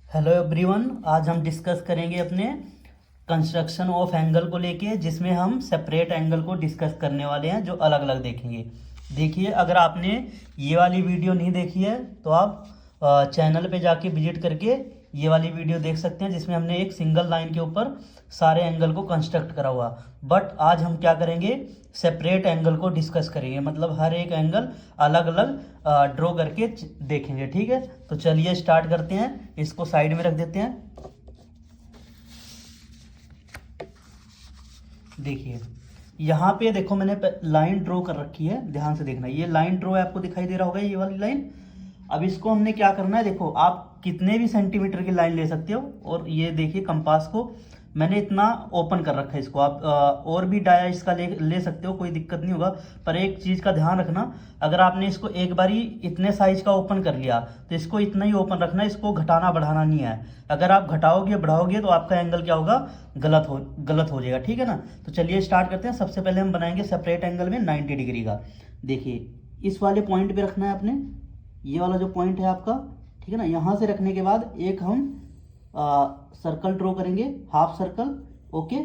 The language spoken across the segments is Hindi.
हेलो एवरीवन, आज हम डिस्कस करेंगे अपने कंस्ट्रक्शन ऑफ एंगल को लेके, जिसमें हम सेपरेट एंगल को डिस्कस करने वाले हैं जो अलग अलग देखेंगे। देखिए, अगर आपने ये वाली वीडियो नहीं देखी है तो आप चैनल पे जाके विजिट करके ये वाली वीडियो देख सकते हैं, जिसमें हमने एक सिंगल लाइन के ऊपर सारे एंगल को कंस्ट्रक्ट करा हुआ। बट आज हम क्या करेंगे, सेपरेट एंगल को डिस्कस करेंगे, मतलब हर एक एंगल अलग अलग ड्रॉ करके देखेंगे। ठीक है, तो चलिए स्टार्ट करते हैं। इसको साइड में रख देते हैं। देखिए, यहाँ पे देखो मैंने लाइन ड्रॉ कर रखी है, ध्यान से देखना। ये लाइन ड्रॉ है, आपको दिखाई दे रहा होगा ये वाली लाइन। अब इसको हमने क्या करना है, देखो आप कितने भी सेंटीमीटर की लाइन ले सकते हो। और ये देखिए कंपास को मैंने इतना ओपन कर रखा है, इसको आप और भी डाया इसका ले सकते हो, कोई दिक्कत नहीं होगा। पर एक चीज़ का ध्यान रखना, अगर आपने इसको एक बारी इतने साइज का ओपन कर लिया तो इसको इतना ही ओपन रखना है, इसको घटाना बढ़ाना नहीं है। अगर आप घटाओगे बढ़ाओगे तो आपका एंगल क्या होगा, गलत हो जाएगा। ठीक है ना। तो चलिए स्टार्ट करते हैं। सबसे पहले हम बनाएंगे सेपरेट एंगल में 90 डिग्री का। देखिए, इस वाले पॉइंट पे रखना है आपने, ये वाला जो पॉइंट है आपका। ठीक है ना। यहाँ से रखने के बाद एक हम सर्कल ड्रॉ करेंगे, हाफ सर्कल। ओके,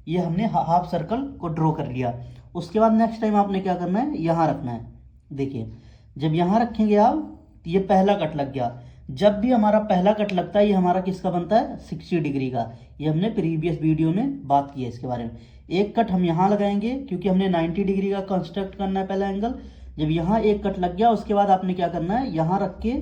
ये हमने हाफ सर्कल को ड्रॉ कर लिया। उसके बाद नेक्स्ट टाइम आपने क्या करना है, यहाँ रखना है। देखिए, जब यहाँ रखेंगे आप तो ये पहला कट लग गया। जब भी हमारा पहला कट लगता है, ये हमारा किसका बनता है, 60 डिग्री का। ये हमने प्रीवियस वीडियो में बात की है इसके बारे में। एक कट हम यहाँ लगाएंगे क्योंकि हमने 90 डिग्री का कंस्ट्रक्ट करना है पहला एंगल। जब यहाँ एक कट लग गया, उसके बाद आपने क्या करना है, यहाँ रख के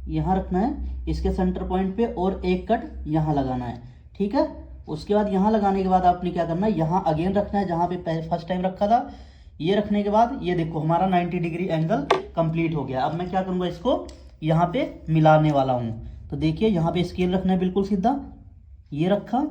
यहाँ रखना है इसके सेंटर पॉइंट पे, और एक कट यहाँ लगाना है। ठीक है। उसके बाद यहाँ लगाने के बाद आपने क्या करना है, यहाँ अगेन रखना है जहाँ पे फर्स्ट टाइम रखा था। ये रखने के बाद ये देखो हमारा 90 डिग्री एंगल कंप्लीट हो गया। अब मैं क्या करूँगा, इसको यहाँ पे मिलाने वाला हूँ। तो देखिए, यहाँ पे स्केल रखना है बिल्कुल सीधा, ये रखा,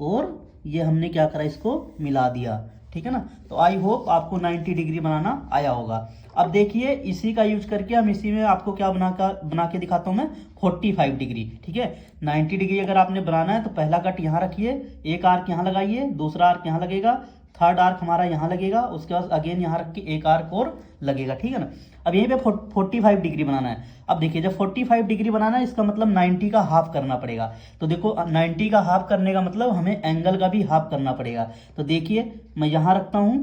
और ये हमने क्या करा, इसको मिला दिया। ठीक है ना। तो आई होप आपको 90 डिग्री बनाना आया होगा। अब देखिए, इसी का यूज करके हम इसी में आपको क्या बना के दिखाता हूं मैं, 45 डिग्री। ठीक है। 90 डिग्री अगर आपने बनाना है तो पहला कट यहाँ रखिए, एक आर्क यहाँ लगाइए, दूसरा आर्क यहाँ लगेगा, थर्ड आर्क हमारा यहाँ लगेगा, उसके बाद अगेन यहाँ रख के एक आर्क और लगेगा। ठीक है ना। अब यहीं पे 45 डिग्री बनाना है। अब देखिए, जब 45 डिग्री बनाना है, इसका मतलब 90 का हाफ करना पड़ेगा। तो देखो, 90 का हाफ करने का मतलब हमें एंगल का भी हाफ करना पड़ेगा। तो देखिए, मैं यहाँ रखता हूँ।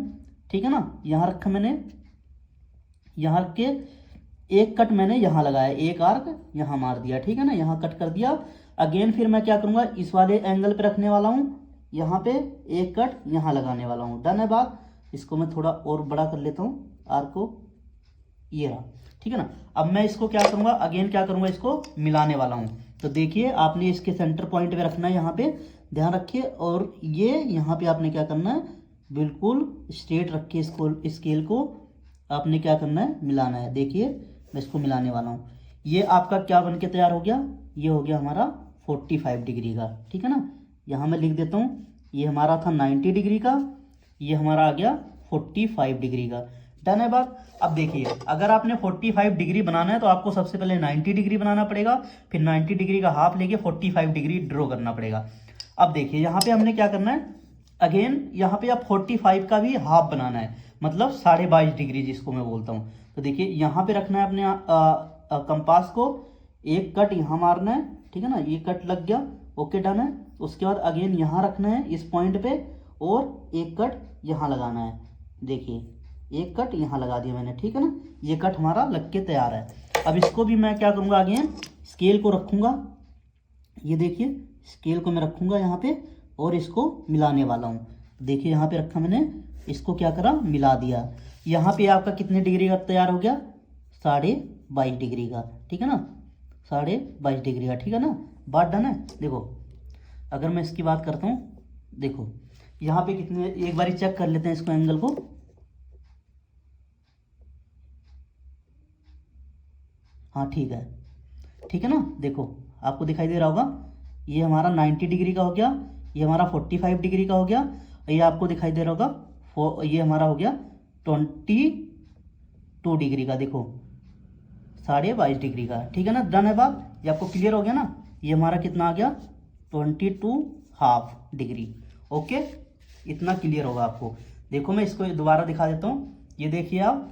ठीक है ना। यहाँ रखा मैंने, यहाँ रख के एक कट मैंने यहाँ लगाया, एक आर्क यहाँ मार दिया। ठीक है ना। यहाँ कट कर दिया। अगेन फिर मैं क्या करूँगा, इस वाले एंगल पे रखने वाला हूँ, यहाँ पे एक कट यहाँ लगाने वाला हूँ। डन है बात। इसको मैं थोड़ा और बड़ा कर लेता हूँ आर्क को, ये रहा। ठीक है ना। अब मैं इसको क्या करूँगा, अगेन क्या करूँगा, इसको मिलाने वाला हूँ। तो देखिए, आपने इसके सेंटर पॉइंट पे रखना है, यहाँ पे ध्यान रखिए। और ये यहाँ पे आपने क्या करना है, बिल्कुल स्ट्रेट रख के इसको, स्केल को आपने क्या करना है, मिलाना है। देखिए, मैं इसको मिलाने वाला हूँ। ये आपका क्या बन के तैयार हो गया, ये हो गया हमारा 45 डिग्री का। ठीक है ना। यहाँ मैं लिख देता हूँ, ये हमारा था 90 डिग्री का, ये हमारा आ गया 45 डिग्री का। डन है बात। अब देखिए, अगर आपने 45 डिग्री बनाना है तो आपको सबसे पहले 90 डिग्री बनाना पड़ेगा, फिर 90 डिग्री का हाफ लेके 45 डिग्री ड्रॉ करना पड़ेगा। अब देखिए, यहाँ पे हमने क्या करना है, अगेन यहाँ पे आप 45 का भी हाफ बनाना है, मतलब 22.5 डिग्री जिसको मैं बोलता हूँ। तो देखिए, यहाँ पे रखना है अपने कंपास को, एक कट यहाँ मारना है। ठीक है ना। ये कट लग गया, ओके डन है। उसके बाद अगेन यहाँ रखना है इस पॉइंट पे, और एक कट यहाँ लगाना है। देखिए, एक कट यहाँ लगा दिया मैंने। ठीक है ना। ये कट हमारा लग के तैयार है। अब इसको भी मैं क्या करूँगा, अगेन स्केल को रखूँगा, ये देखिए स्केल को मैं रखूँगा यहाँ पे, और इसको मिलाने वाला हूँ। देखिए, यहाँ पे रखा मैंने, इसको क्या करा, मिला दिया। यहाँ पे आपका कितने डिग्री का तैयार हो गया, 22.5 डिग्री का। ठीक है ना। 22.5 डिग्री का। ठीक है ना। बात डन है। देखो, अगर मैं इसकी बात करता हूँ, देखो यहाँ पे कितने, एक बारी चेक कर लेते हैं इसको, एंगल को। हाँ ठीक है। ठीक है ना। देखो, आपको दिखाई दे रहा होगा, ये हमारा 90 डिग्री का हो गया, ये हमारा 45 डिग्री का हो गया, ये आपको दिखाई दे रहा होगा, ये हमारा हो गया 22 डिग्री का। देखो, 22.5 डिग्री का। ठीक है ना। डन है बात। ये आपको क्लियर हो गया ना। ये हमारा कितना आ गया, 22.5 डिग्री। ओके, इतना क्लियर होगा आपको। देखो, मैं इसको दोबारा दिखा देता हूँ। ये देखिए आप,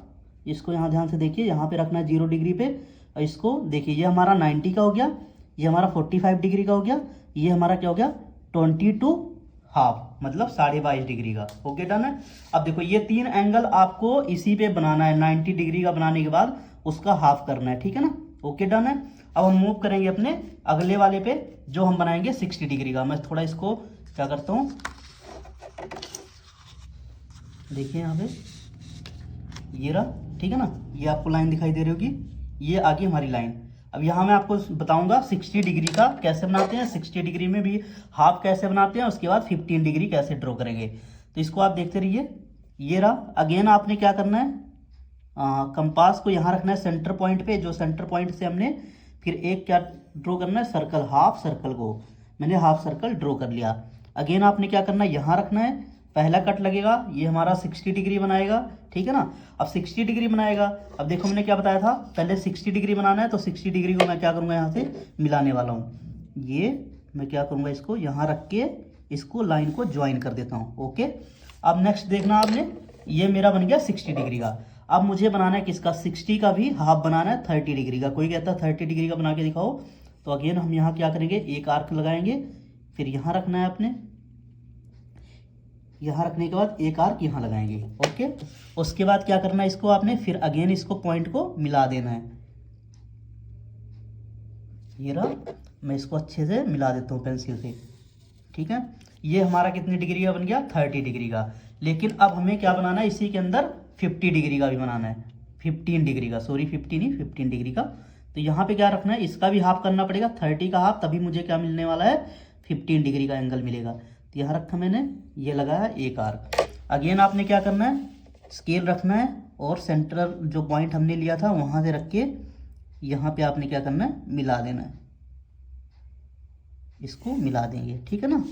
इसको यहाँ ध्यान से देखिए, यहाँ पे रखना है 0 डिग्री पे। और इसको देखिए, ये हमारा 90 का हो गया, ये हमारा 45 डिग्री का हो गया, ये हमारा क्या हो गया 22.5 मतलब 22.5 डिग्री का। ओके डन है। अब देखो ये 3 एंगल आपको इसी पे बनाना है, 90 डिग्री का बनाने के बाद उसका हाफ करना है, ठीक है ना। ओके डन है। अब हम मूव करेंगे अपने अगले वाले पे, जो हम बनाएंगे 60 डिग्री का। मैं थोड़ा इसको क्या करता हूँ, देखिए यहाँ पे ये रहा, ठीक है ना। ये आपको लाइन दिखाई दे रही होगी, ये आगे हमारी लाइन। अब यहाँ मैं आपको बताऊंगा 60 डिग्री का कैसे बनाते हैं, 60 डिग्री में भी हाफ कैसे बनाते हैं, उसके बाद 15 डिग्री कैसे ड्रॉ करेंगे। तो इसको आप देखते रहिए। ये रहा। अगेन आपने क्या करना है, कंपास को यहाँ रखना है सेंटर पॉइंट पे, जो सेंटर पॉइंट से हमने फिर एक क्या ड्रॉ करना है, सर्कल, हाफ सर्कल को मैंने हाफ सर्कल ड्रॉ कर लिया। अगेन आपने क्या करना है, यहाँ रखना है, पहला कट लगेगा, ये हमारा 60 डिग्री बनाएगा, ठीक है ना। अब 60 डिग्री बनाएगा। अब देखो मैंने क्या बताया था, पहले 60 डिग्री बनाना है, तो 60 डिग्री को मैं क्या करूँगा, यहाँ से मिलाने वाला हूँ। ये मैं क्या करूँगा, इसको यहाँ रख के इसको लाइन को ज्वाइन कर देता हूँ। ओके। अब नेक्स्ट देखना आपने, ये मेरा बन गया 60 डिग्री का। अब मुझे बनाना है किसका, 60 का भी हाफ बनाना है 30 डिग्री का। कोई कहता है 30 डिग्री का बना के दिखाओ, तो अगेन हम यहाँ क्या करेंगे, एक आर्क लगाएंगे, फिर यहाँ रखना है अपने, यहाँ रखने के बाद एक आर्क यहाँ लगाएंगे। ओके। उसके बाद क्या करना है, इसको आपने फिर अगेन इसको पॉइंट को मिला देना है। ये रहा, मैं इसको अच्छे से मिला देता हूँ पेंसिल से, ठीक है। ये हमारा कितनी डिग्री का बन गया, 30 डिग्री का। लेकिन अब हमें क्या बनाना है, इसी के अंदर 50 डिग्री का भी बनाना है, 15 डिग्री का, सॉरी 50 नहीं 15 डिग्री का। तो यहाँ पे क्या रखना है, इसका भी हाफ करना पड़ेगा, 30 का हाफ, तभी मुझे क्या मिलने वाला है, 15 डिग्री का एंगल मिलेगा। तो यहाँ रखा मैंने, ये लगाया एक आर्क। अगेन आपने क्या करना है, स्केल रखना है और सेंटर जो पॉइंट हमने लिया था वहाँ से रख के यहाँ पे आपने क्या करना है, मिला देना है, इसको मिला देंगे, ठीक है ना।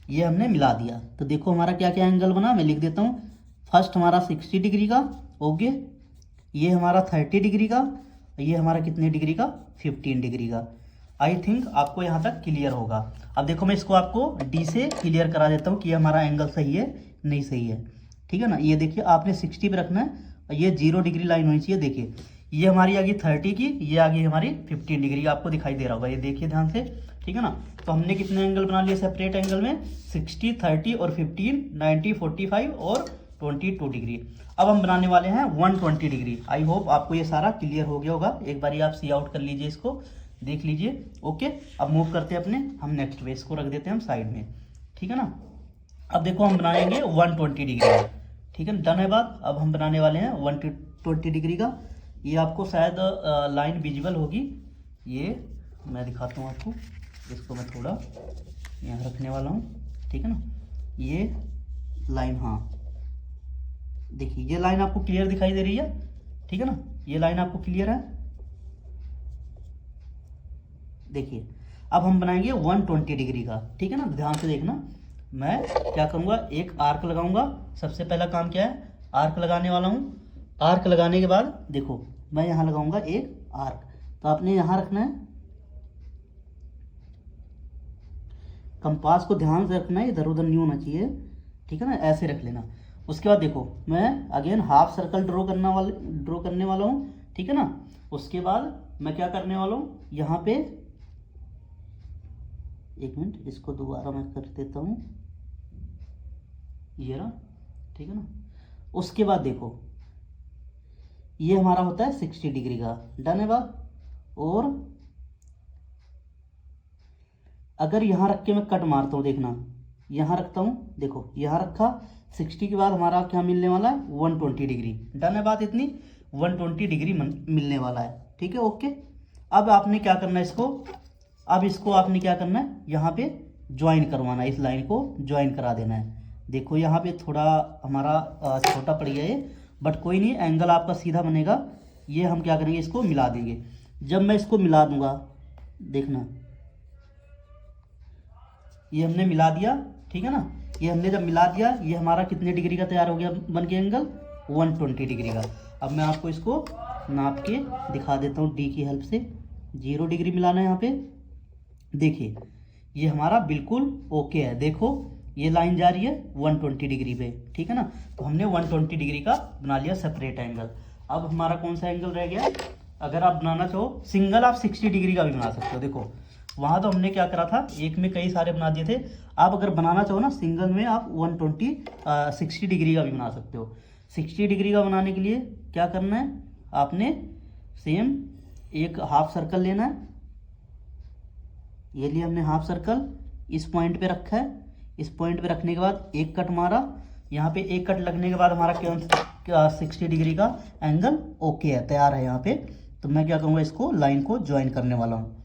ये हमने मिला दिया। तो देखो हमारा क्या क्या एंगल बना, मैं लिख देता हूँ। फर्स्ट हमारा 60 डिग्री का, ओके, ये हमारा 30 डिग्री का, ये हमारा कितने डिग्री का, 15 डिग्री का। आई थिंक आपको यहाँ तक क्लियर होगा। अब देखो मैं इसको आपको डी से क्लियर करा देता हूँ कि ये हमारा एंगल सही है नहीं सही है, ठीक है ना। ये देखिए आपने 60 पे रखना है और ये 0 डिग्री लाइन होनी चाहिए। देखिए ये हमारी आ गई 30 की, ये आ गई हमारी 15 डिग्री, आपको दिखाई दे रहा होगा, ये देखिए ध्यान से, ठीक है ना। तो हमने कितने एंगल बना लिए सेपरेट एंगल में, 60, 30 और 15, 90, 45 और 22 डिग्री। अब हम बनाने वाले हैं 120 डिग्री। आई होप आपको ये सारा क्लियर हो गया होगा। एक बार आप सी आउट कर लीजिए, इसको देख लीजिए। ओके। अब मूव करते हैं अपने हम नेक्स्ट पे, इसको रख देते हैं हम साइड में, ठीक है ना। अब देखो हम बनाएंगे 120 डिग्री का, ठीक है, डन है बात। अब हम बनाने वाले हैं 120 डिग्री का। ये आपको शायद लाइन विजिबल होगी, ये मैं दिखाता हूँ आपको। इसको मैं थोड़ा यहाँ रखने वाला हूँ, ठीक है ना। ये लाइन, हाँ देखिए ये लाइन आपको क्लियर दिखाई दे रही है, ठीक है ना। ये लाइन आपको क्लियर है, देखिए। अब हम बनाएंगे 120 डिग्री का, ठीक है ना। ध्यान से देखना, मैं क्या करूँगा, एक आर्क लगाऊंगा। सबसे पहला काम क्या है, आर्क लगाने वाला हूँ। आर्क लगाने के बाद देखो मैं यहाँ लगाऊंगा एक आर्क, तो आपने यहाँ रखना है, कंपास को ध्यान से रखना है, इधर उधर नहीं होना चाहिए, ठीक है ना, ऐसे रख लेना। उसके बाद देखो मैं अगेन हाफ सर्कल ड्रॉ करने वाला हूँ, ठीक है ना। उसके बाद मैं क्या करने वाला हूँ, यहाँ पे एक मिनट, इसको दोबारा मैं कर देता हूँ, ये रहा, ठीक है ना। उसके बाद देखो ये हमारा होता है 60 डिग्री का, डन है बात। और अगर यहाँ रख के मैं कट मारता हूँ, देखना यहाँ रखता हूँ, देखो यहाँ रखा, 60 के बाद हमारा क्या मिलने वाला है, 120 डिग्री, डन है बात। इतनी 120 डिग्री मिलने वाला है, ठीक है, ओके। अब आपने क्या करना है, इसको आपने क्या करना है, यहाँ पे ज्वाइन करवाना है, इस लाइन को ज्वाइन करा देना है। देखो यहाँ पे थोड़ा हमारा छोटा पड़ गया है, बट कोई नहीं, एंगल आपका सीधा बनेगा। ये हम क्या करेंगे, इसको मिला देंगे। जब मैं इसको मिला दूंगा, देखना ये हमने मिला दिया, ठीक है ना। ये हमने जब मिला दिया, ये हमारा कितने डिग्री का तैयार हो गया बन के एंगल, 120 डिग्री का। अब मैं आपको इसको नाप के दिखा देता हूँ डी की हेल्प से। 0 डिग्री मिलाना है यहाँ पे, देखिए ये हमारा बिल्कुल ओके है। देखो ये लाइन जा रही है 120 डिग्री पे, ठीक है ना। तो हमने 120 डिग्री का बना लिया सेपरेट एंगल। अब हमारा कौन सा एंगल रह गया? अगर आप बनाना चाहो सिंगल, आप 60 डिग्री का भी बना सकते हो। देखो वहाँ तो हमने क्या करा था, एक में कई सारे बना दिए थे। आप अगर बनाना चाहो ना सिंगल में, आप 60 डिग्री का भी बना सकते हो। 60 डिग्री का बनाने के लिए क्या करना है, आपने सेम एक हाफ सर्कल लेना है। ये लिया हमने हाफ सर्कल, इस पॉइंट पे रखा है। इस पॉइंट पे रखने के बाद एक कट मारा। यहाँ पे एक कट लगने के बाद हमारा क्या 60 डिग्री का एंगल ओके है, तैयार है यहाँ पे। तो मैं क्या करूँगा, इसको लाइन को ज्वाइन करने वाला हूँ।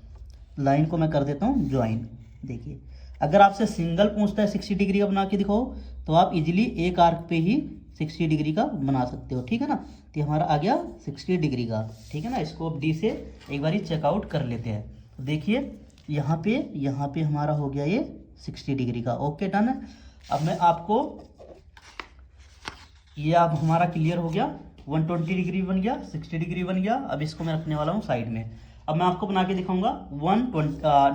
लाइन को मैं कर देता हूँ ज्वाइन। देखिए अगर आपसे सिंगल पूछता है 60 डिग्री का बना के दिखाओ, तो आप इजीली एक आर्क पे ही 60 डिग्री का बना सकते हो, ठीक है ना। तो हमारा आ गया 60 डिग्री का, ठीक है ना। इसको अब डी से एक बार चेकआउट कर लेते हैं। तो देखिए यहाँ पे हमारा हो गया ये 60 डिग्री का, ओके डन है। अब मैं आपको ये अब हमारा क्लियर हो गया, 120 डिग्री बन गया, 60 डिग्री बन गया। अब इसको मैं रखने वाला हूँ साइड में। अब मैं आपको बना के दिखाऊंगा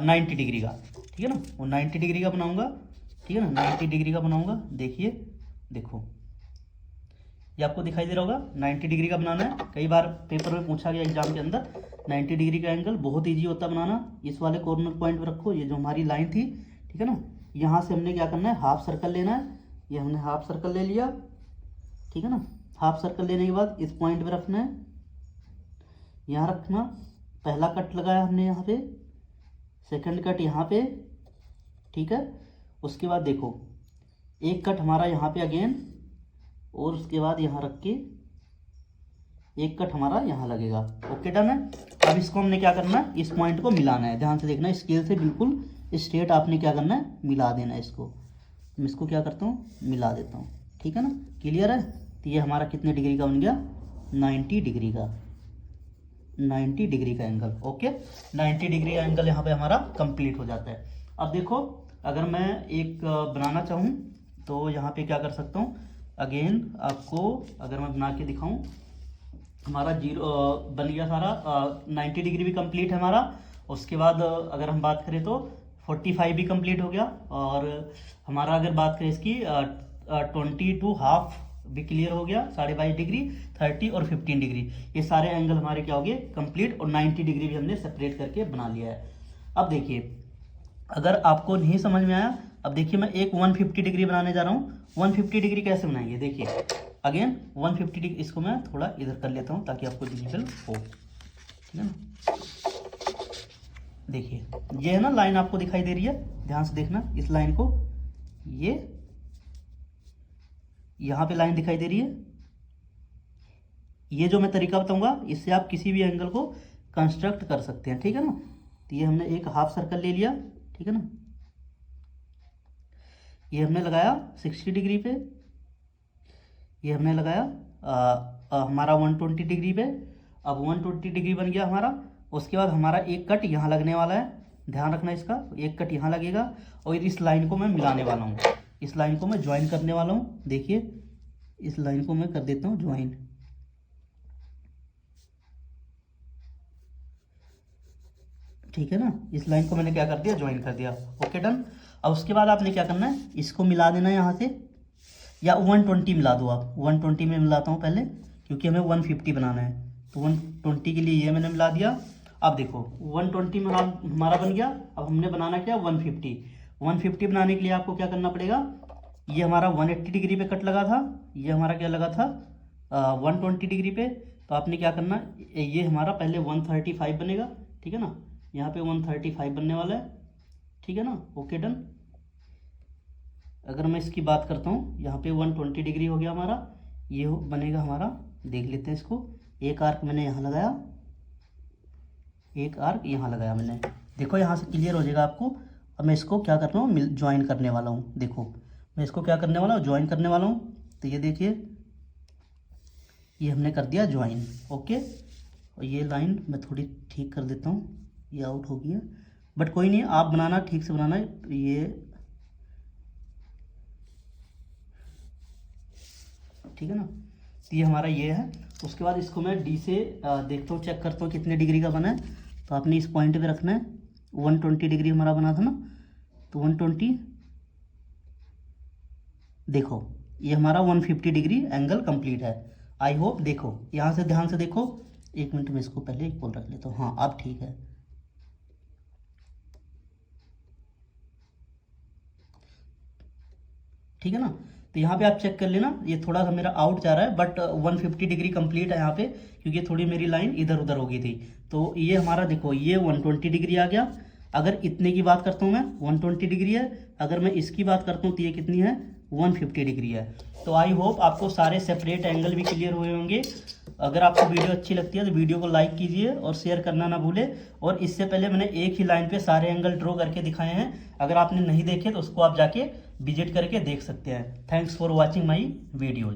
90 डिग्री का, ठीक है ना। वो 90 डिग्री का बनाऊंगा, ठीक है ना, 90 डिग्री का बनाऊंगा। देखिए देखो ये आपको दिखाई दे रहा होगा, 90 डिग्री का बनाना है। कई बार पेपर में पूछा गया एग्जाम के अंदर, 90 डिग्री का एंगल बहुत ईजी होता है बनाना। इस वाले कॉर्नर पॉइंट पे रखो, ये जो हमारी लाइन थी, ठीक है ना। यहाँ से हमने क्या करना है, हाफ सर्कल लेना है। ये हमने हाफ सर्कल ले लिया, ठीक है ना। हाफ सर्कल लेने के बाद इस पॉइंट पे रखना है, यहाँ रखना। पहला कट लगाया हमने यहाँ पे, सेकंड कट यहाँ पे, ठीक है। उसके बाद देखो एक कट हमारा यहाँ पे अगेन, और उसके बाद यहाँ रख के एक कट हमारा यहाँ लगेगा, ओके डन है। अब इसको हमने क्या करना है, इस पॉइंट को मिलाना है। ध्यान से देखना, स्केल से बिल्कुल स्ट्रेट आपने क्या करना है, मिला देना है इसको। मैं इसको क्या करता हूँ, मिला देता हूँ, ठीक है ना। क्लियर है। तो ये हमारा कितने डिग्री का बन गया, 90 डिग्री का, 90 डिग्री का एंगल, ओके। 90 डिग्री का एंगल यहाँ पे हमारा कंप्लीट हो जाता है। अब देखो अगर मैं एक बनाना चाहूँ तो यहाँ पे क्या कर सकता हूँ, अगेन आपको अगर मैं बना के दिखाऊँ, हमारा जीरो बन गया सारा, 90 डिग्री भी कंप्लीट है हमारा। उसके बाद अगर हम बात करें तो 45 भी कंप्लीट हो गया। और हमारा अगर बात करें इसकी 22 हाफ भी क्लियर हो गया, 22.5 डिग्री, 30 और 15 डिग्री, ये सारे एंगल हमारे क्या हो गए, कंप्लीट। और 90 डिग्री भी हमने सेपरेट करके बना लिया है। अब देखिए अगर आपको नहीं समझ में आया, अब देखिए मैं एक 150 डिग्री बनाने जा रहा हूँ। 150 डिग्री कैसे बनाएंगे, देखिए अगेन 150 डिग्री, इसको मैं थोड़ा इधर कर लेता हूँ ताकि आपको डिजिटल हो, ठीक है ना। देखिए ये है ना लाइन आपको दिखाई दे रही है, ध्यान से देखना इस लाइन को। ये यहाँ पे लाइन दिखाई दे रही है। ये जो मैं तरीका बताऊंगा, इससे आप किसी भी एंगल को कंस्ट्रक्ट कर सकते हैं, ठीक है ना। तो ये हमने एक हाफ सर्कल ले लिया, ठीक है ना। ये हमने लगाया 60 डिग्री पे, ये हमने लगाया हमारा 120 डिग्री पे। अब 120 डिग्री बन गया हमारा। उसके बाद हमारा एक कट यहाँ लगने वाला है, ध्यान रखना इसका, एक कट यहाँ लगेगा। और इस लाइन को मैं मिलाने वाला हूँ, इस लाइन को मैं ज्वाइन करने वाला हूँ। देखिए इस लाइन को मैं कर देता हूँ ज्वाइन, ठीक है ना। इस लाइन को मैंने क्या कर दिया, ज्वाइन कर दिया, ओके डन। अब उसके बाद आपने क्या करना है, इसको मिला देना है यहाँ से, या 120 मिला दो आप। 120 में मिलाता हूँ पहले, क्योंकि हमें 150 बनाना है। तो 120 के लिए ये मैंने मिला दिया। अब देखो 120 में हमारा बन गया। अब हमने बनाना क्या, 150। 150 बनाने के लिए आपको क्या करना पड़ेगा, ये हमारा 180 डिग्री पे कट लगा था, ये हमारा क्या लगा था 120 डिग्री पे। तो आपने क्या करना, ये हमारा पहले 135 बनेगा, ठीक है ना। यहाँ पे 135 बनने वाला है, ठीक है ना, ओके डन। अगर मैं इसकी बात करता हूँ, यहाँ पे 120 डिग्री हो गया हमारा, ये बनेगा हमारा। देख लेते हैं इसको, एक आर्क मैंने यहाँ लगाया, एक आर्क यहाँ लगाया मैंने, देखो यहाँ से क्लियर हो जाएगा आपको। अब मैं इसको क्या कर रहा हूँ, ज्वाइन करने वाला हूँ। देखो मैं इसको क्या करने वाला हूँ, ज्वाइन करने वाला हूँ। तो ये देखिए ये हमने कर दिया ज्वाइन, ओके। और ये लाइन मैं थोड़ी ठीक कर देता हूँ, ये आउट हो गया, बट कोई नहीं, आप बनाना ठीक से बनाना है। ये ठीक है ना, तो ये हमारा ये है। उसके बाद इसको मैं डी से देखता हूँ, चेक करता हूँ कितने डिग्री का बना है। तो आपने इस पॉइंट पे रखना है, 120 डिग्री हमारा बना था ना, तो 120, देखो ये हमारा 150 डिग्री एंगल कंप्लीट है। आई होप, देखो यहाँ से ध्यान से देखो, 1 मिनट में इसको पहले इक्वल रख लेता हूँ। हाँ अब ठीक है। ठीक है ना, तो यहाँ पे आप चेक कर लेना, ये थोड़ा सा मेरा आउट जा रहा है बट 150 डिग्री कंप्लीट है यहाँ पे, क्योंकि थोड़ी मेरी लाइन इधर उधर हो गई थी। तो ये हमारा देखो ये 120 डिग्री आ गया। अगर इतने की बात करता हूँ मैं 120 डिग्री है, अगर मैं इसकी बात करता हूँ तो ये कितनी है 150 डिग्री है। तो आई होप आपको सारे सेपरेट एंगल भी क्लियर हुए होंगे। अगर आपको वीडियो अच्छी लगती है तो वीडियो को लाइक कीजिए और शेयर करना ना भूले। और इससे पहले मैंने एक ही लाइन पे सारे एंगल ड्रॉ करके दिखाए हैं, अगर आपने नहीं देखे तो उसको आप जाके विजिट करके देख सकते हैं। Thanks for watching my video.